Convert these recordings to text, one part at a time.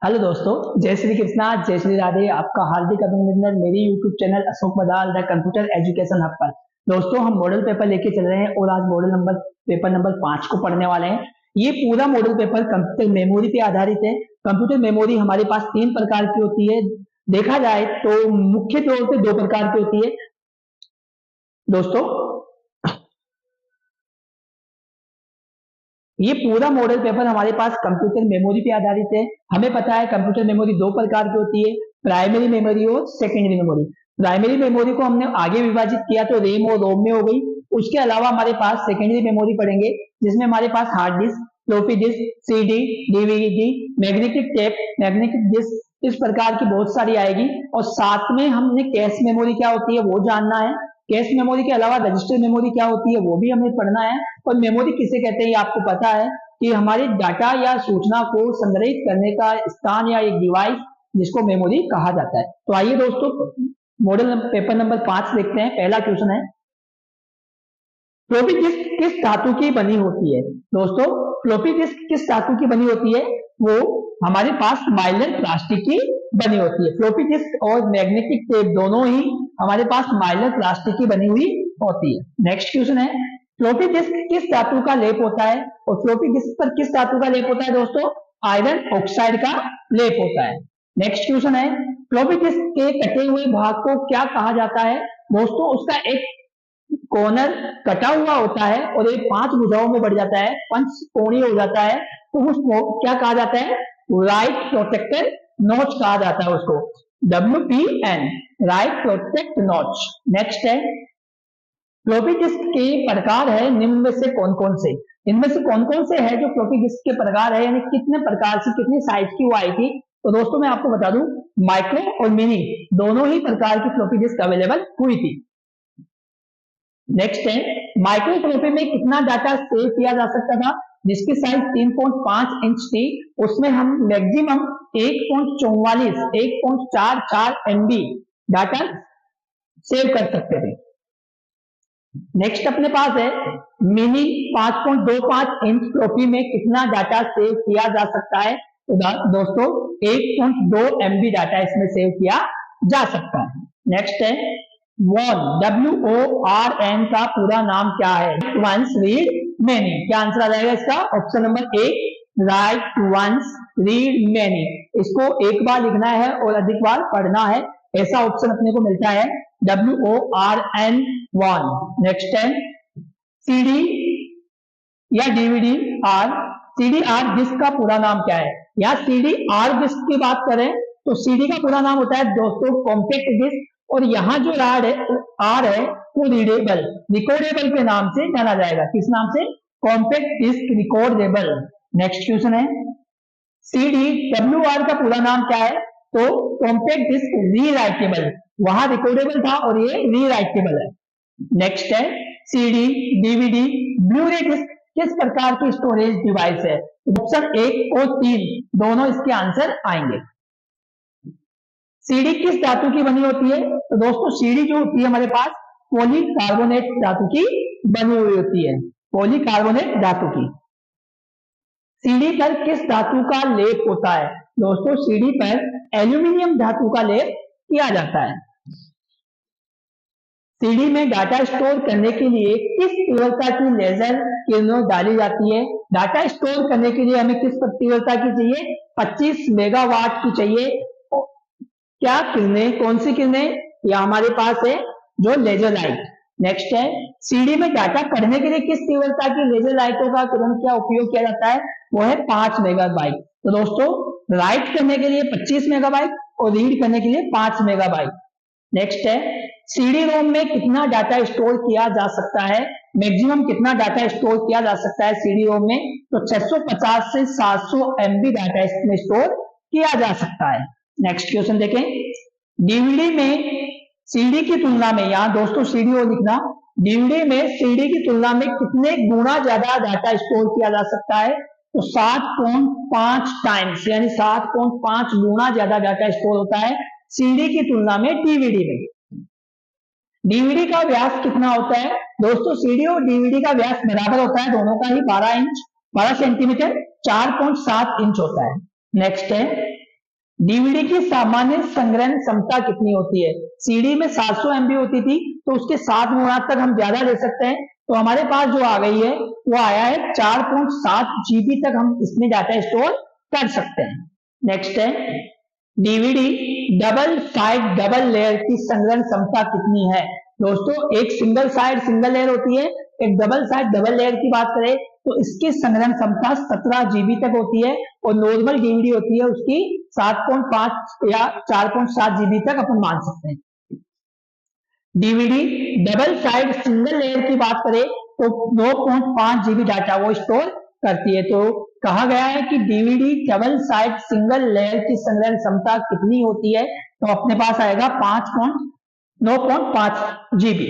Hello दोस्तों, जय श्री कृष्णा, जय श्री राधे। आपका हार्दिक अभिनंदन मेरे YouTube channel Ashok Madal the computer education hub पर। दोस्तों, हम मॉडल पेपर लेके चल रहे हैं और आज पेपर नंबर 5 को पढ़ने वाले हैं। ये पूरा मॉडल पेपर कंप्यूटर मेमोरी पे आधारित है। कंप्यूटर मेमोरी हमारे पास 3 प्रकार की होती है। देखा जाए तो मुख्य तौर पे 2 प्रकार की होती है दोस्तों। ये पूरा मॉडल पेपर हमारे पास कंप्यूटर मेमोरी पे आधारित है। हमें पता है कंप्यूटर मेमोरी 2 प्रकार की होती है, प्राइमरी मेमोरी और सेकेंडरी मेमोरी। प्राइमरी मेमोरी को हमने आगे विभाजित किया तो रैम और रोम में हो गई। उसके अलावा हमारे पास सेकेंडरी मेमोरी पढ़ेंगे, जिसमें हमारे पास hard disk, floppy disc, CD, DVD, magnetic tape, magnetic disk, इस प्रकार की बहुत सारी आएगी। और साथ में हमने कैश मेमोरी क्या होती है वो जानना है। कैश मेमोरी के अलावा रजिस्टर मेमोरी क्या होती है वो भी हमें पढ़ना है। और मेमोरी किसे कहते हैं ये आपको पता है कि हमारे डाटा या सूचना को संग्रहित करने का स्थान या एक डिवाइस जिसको मेमोरी कहा जाता है। तो आइए दोस्तों, मॉडल पेपर नंबर 5 देखते हैं। पहला क्वेश्चन है, फ्लॉपी डिस्क किस धातु की बनी होती है। दोस्तों, फ्लॉपी डिस्क किस धातु की बनी होती है? वो हमारे पास माइलर प्लास्टिक की बनी होती है। फ्लॉपी डिस्क और मैग्नेटिक टेप दोनों ही हमारे पास माइलर प्लास्टिक की बनी हुई होती है। नेक्स्ट क्वेश्चन है, फ्लॉपी डिस्क किस धातु का लेप होता है? और फ्लॉपी डिस्क पर किस धातु का लेप होता है दोस्तों? आयरन ऑक्साइड का लेप होता है। नेक्स्ट क्वेश्चन है, फ्लॉपी डिस्क के कटे हुए भाग को क्या कहा जाता है? दोस्तों, उसका एक कॉर्नर कटा हुआ होता है और एक 5 भुजाओं में बढ़ जाता है, पंचकोणीय हो जाता है, तो उसको क्या कहा जाता है? राइट प्रोटेक्टर नॉच कहा जाता है उसको, WPN, right protect notch. Next है, फ्लॉपी डिस्क के प्रकार है निम्न में से कौन कौन से? इनमें से कौन कौन से है जो फ्लॉपी डिस्क के प्रकार है, यानी कितने प्रकार से कितनी साइज की वो आई थी? तो दोस्तों मैं आपको बता दूं, माइक्रो और मिनी दोनों ही प्रकार की फ्लॉपी डिस्क अवेलेबल हुई थी। नेक्स्ट है, माइक्रो फ्लॉपी में कितना डाटा सेव किया जा सकता था? जिसकी साइज 3.5 इंच थी, उसमें हम मैक्सिमम 1.44 MB डाटा सेव कर सकते थे। नेक्स्ट अपने पास है, मिनी 5.25 इंच फ्लॉपी में कितना डाटा सेव किया जा सकता है? तो दोस्तों 1.2 MB डाटा इसमें सेव किया जा सकता है। नेक्स्ट है, वॉन, WORN का पूरा नाम क्या है? Once read many. क्या आंसर आ जाएगा इसका? Option number A, right once read many. इसको एक बार लिखना है और अधिक बार पढ़ना है, ऐसा ऑप्शन अपने को मिलता है, WORN 1। नेक्स्ट है, CD या DVD R। CDR डिस्क का पूरा नाम क्या है? या CDR डिस्क की बात करें तो CD का पूरा नाम होता है दोस्तों कॉम्पैक्ट डिस्क, और यहाँ जो आर है वो रीडेबल, रिकॉर्डेबल के नाम से जाना जाएगा। किस नाम से? Compact disc recordable. Next question है, CDWR का पूरा नाम क्या है? तो कॉम्पैक्ट डिस्क रीराइटेबल, वहां रिकॉर्डेबल था और ये रीराइटेबल है। नेक्स्ट है, CD, DVD, ब्लूरे डिस्क किस प्रकार की स्टोरेज डिवाइस है? ऑप्शन 1 और 3 दोनों इसके आंसर आएंगे। सीडी किस धातु की बनी होती है? तो दोस्तों सीडी जो होती है हमारे पास पॉलीकार्बोनेट धातु की बनी हुई होती है, पॉलीकार्बोनेट धातु की। सीडी पर किस धातु का लेप होता है? दोस्तों सीडी पर एल्यूमिनियम धातु का लेप किया जाता है। सीडी में डाटा स्टोर करने के लिए किस तीव्रता की लेजर किरणें डाली जाती है? डाटा स्टोर करने के लिए हमें किस तीव्रता की चाहिए? 25 मेगावाट की चाहिए। क्या किरणें, कौन सी किरणें? या हमारे पास है जो लेजर लाइट। नेक्स्ट है, सीडी में डाटा पढ़ने के लिए किस तीव्रता की लेजर लाइटों का किरण का उपयोग किया जाता है? वो है 5 मेगाबाइट। तो दोस्तों राइट करने के लिए 25 मेगाबाइट और रीड करने के लिए 5 मेगाबाइट। नेक्स्ट है, सीडी रोम में कितना डाटा स्टोर किया जा सकता है? मैक्सिमम कितना डाटा स्टोर किया जा सकता है सीडी रोम में? तो 650 से 700 MB डाटा इसमें स्टोर किया जा सकता है। नेक्स्ट क्वेश्चन देखें, डीवीडी में सीडी की तुलना में, यहां दोस्तों सीडी और लिखना, डीवीडी में सीडी की तुलना में कितने गुना ज्यादा डाटा स्टोर किया जा सकता है? तो 7.5 टाइम्स, यानी 7.5 गुना ज्यादा डाटा स्टोर होता है सीडी की तुलना में डीवीडी में। डीवीडी का व्यास कितना होता है? दोस्तों सीडी और डीवीडी का व्यास बराबर होता है, दोनों का ही 12 सेंटीमीटर, 4.7 इंच होता है। नेक्स्ट है, डीवीडी की सामान्य संग्रहण क्षमता कितनी होती है? सीडी में 700 MB होती थी, तो उसके 7 गुना तक हम ज्यादा ले सकते हैं। तो हमारे पास जो आ गई है वो आया है 4.7 GB तक हम इसमें डाटा स्टोर कर सकते हैं। नेक्स्ट है DVD double side double layer की संग्रहण क्षमता कितनी है? दोस्तों, एक सिंगल साइड सिंगल लेयर होती है, एक डबल साइड डबल लेयर की बात करें तो इसकी संग्रहण क्षमता 17 GB तक होती है, और नॉर्मल डीवीडी होती है उसकी 7.5 या 4.7 GB तक अपन मान सकते हैं। DVD double side single layer की बात करें तो 9.5 GB डाटा वो स्टोर करती है। तो कहा गया है कि DVD double side single layer की संग्रहण क्षमता कितनी होती है? तो अपने पास आएगा 9.5 GB।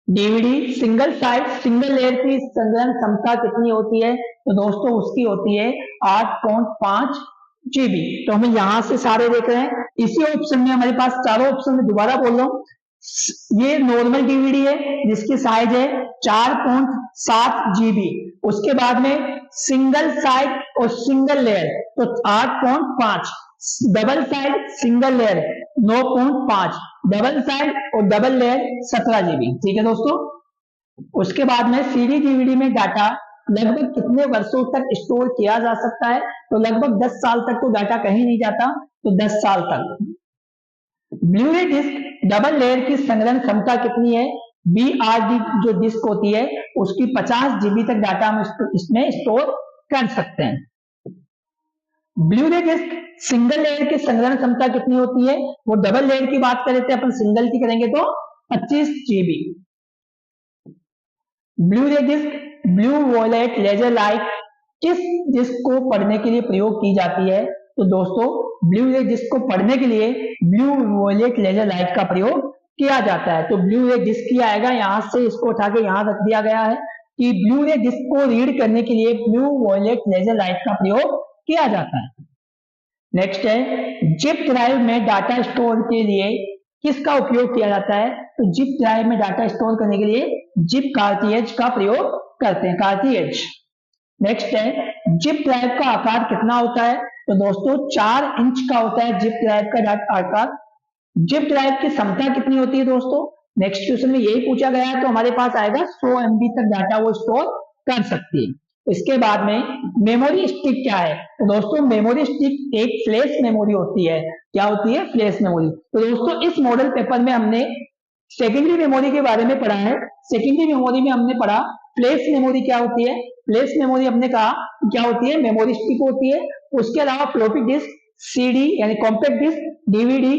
DVD single side single layer की संग्रहण क्षमता कितनी होती है? तो दोस्तों उसकी होती है 8.5 GB। तो हमें यहां से सारे देख रहे हैं, इसी ऑप्शन में हमारे पास चारों ऑप्शन में दोबारा बोल रहा हूं, ये नॉर्मल डीवीडी है जिसकी साइज है 4.7 GB। उसके बाद में सिंगल साइड और सिंगल लेयर तो 8.5, double side single layer 9.5, double side और डबल लेयर 17 GB। ठीक है दोस्तों। उसके बाद में सीडी डीवीडी में डाटा लगभग कितने वर्षों तक स्टोर किया जा सकता है? तो लगभग 10 साल तक तो डाटा कहीं नहीं जाता, तो 10 साल तक। ब्लू-रे डिस्क डबल लेयर की संग्रहण क्षमता कितनी है? बीआरडी जो डिस्क होती है उसकी 50 GB तक डाटा हम इसमें स्टोर कर सकते हैं। ब्लू-रे डिस्क सिंगल लेयर की संग्रहण क्षमता कितनी होती है? वो डबल लेयर की बात करें थे अपन, सिंगल की करेंगे तो 25 GB। Blu ray disc blue violet laser light किस डिस्क को पढ़ने के लिए प्रयोग की जाती है? तो दोस्तों, ब्लू-रे डिस्क को पढ़ने के लिए ब्लू वॉयलेट लेजर लाइट का प्रयोग किया जाता है। तो ब्लू-रे डिस्क ही आएगा, यहां से इसको उठा के यहां रख दिया गया है कि ब्लू-रे डिस्क को रीड करने के लिए ब्लू वॉयलेट लेजर लाइट का प्रयोग किया जाता है। नेक्स्ट है जिप ड्राइव में डाटा स्टोर के लिए किसका उपयोग किया जाता है? तो जिप ड्राइव में डाटा स्टोर करने के लिए जिप कार्ट्रिज का प्रयोग करते हैं, कार्ट्रिज। नेक्स्ट है जिप ड्राइव का आकार कितना होता है? तो दोस्तों 4 इंच का होता है जिप ड्राइव का डाटा आकार। जिप ड्राइव की क्षमता कितनी होती है दोस्तों? नेक्स्ट क्वेश्चन में यही पूछा गया है, तो हमारे पास आएगा 100 MB तक डाटा वो स्टोर कर सकती है। इसके बाद में मेमोरी स्टिक क्या है? तो दोस्तों मेमोरी स्टिक एक फ्लैश मेमोरी होती है। क्या होती है? Flash memory. तो दोस्तों इस मॉडल पेपर में हमने सेकेंडरी मेमोरी के बारे में पढ़ा है। सेकेंडरी मेमोरी में हमने पढ़ा फ्लैश मेमोरी क्या होती है। फ्लैश मेमोरी हमने कहा क्या होती है? मेमोरी स्टिक होती है। उसके अलावा फ्लॉपी डिस्क, सीडी यानी compact disc, DVD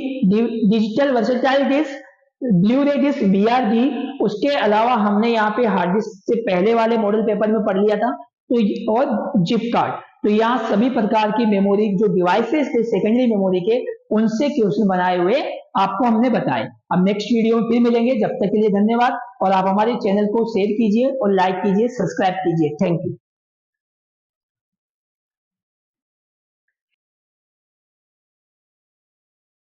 digital versatile disc, Blu ray disc BRD. उसके अलावा हमने यहाँ पे हार्ड डिस्क से पहले वाले मॉडल पेपर में पढ़ लिया था, तो और जिप कार्ड। तो यहाँ सभी प्रकार की मेमोरी जो डिवाइसेस थे सेकेंडरी मेमोरी के, उनसे क्वेश्चन बनाए हुए आपको हमने बताए। अब नेक्स्ट वीडियो में फिर मिलेंगे, जब तक के लिए धन्यवाद। और आप हमारे चैनल को शेयर कीजिए और लाइक कीजिए, सब्सक्राइब कीजिए। Thank you.